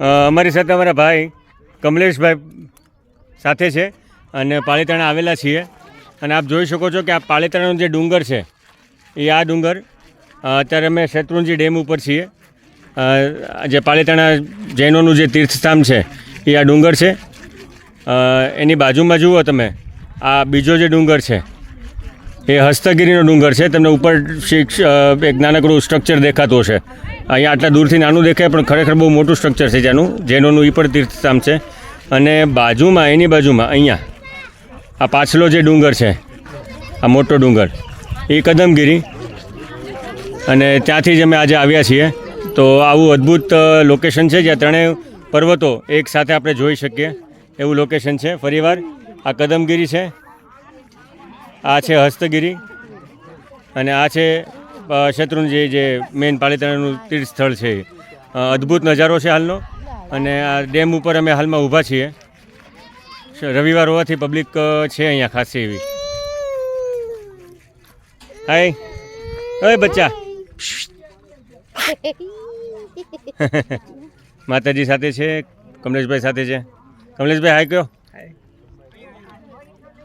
અમારી સાથે અમારા ભાઈ કમલેશભાઈ સાથે છે અને પાલિતાણા આવેલા છીએ અને આપ જોઈ શકો છો કે આ પાલિતાણાનો જે ડુંગર છે એ આ ડુંગર અત્યારે અમે શેત્રુંજી ડેમ ઉપર છીએ. જે પાલિતાણા જૈનોનું જે તીર્થસ્થાન છે એ આ ડુંગર છે. એની બાજુમાં જુઓ તમે આ બીજો જે ડુંગર છે એ હસ્તગીરીનો ડુંગર છે. તમને ઉપર એક નાનકડું સ્ટ્રક્ચર દેખાતું હશે. અહીંયા આટલા દૂરથી નાનું દેખાય પણ ખરેખર બહુ મોટું સ્ટ્રક્ચર છે જેનું જૈનોનું એ પણ તીર્થધામ છે. અને બાજુમાં એની બાજુમાં અહીંયા આ પાછલો જે ડુંગર છે આ મોટો ડુંગર એ કદમગીરી અને ત્યાંથી જ અમે આજે આવ્યા છીએ. તો આવું અદ્ભુત લોકેશન છે જ્યાં ત્રણેય પર્વતો એક સાથે આપણે જોઈ શકીએ એવું લોકેશન છે. ફરીવાર આ કદમગીરી છે, આ છે હસ્તગીરી અને આ છે શેત્રુંજી જે મેઇન પાલિતાણાનું તીર્થ સ્થળ છે. અદ્ભુત નજારો છે હાલનો અને આ ડેમ ઉપર અમે હાલમાં ઊભા છીએ. રવિવાર હોવાથી પબ્લિક છે અહીંયા ખાસી એવી. હાય ઓય બચ્ચા. માતાજી સાથે છે, કમલેશભાઈ સાથે છે. કમલેશભાઈ હાય કયો.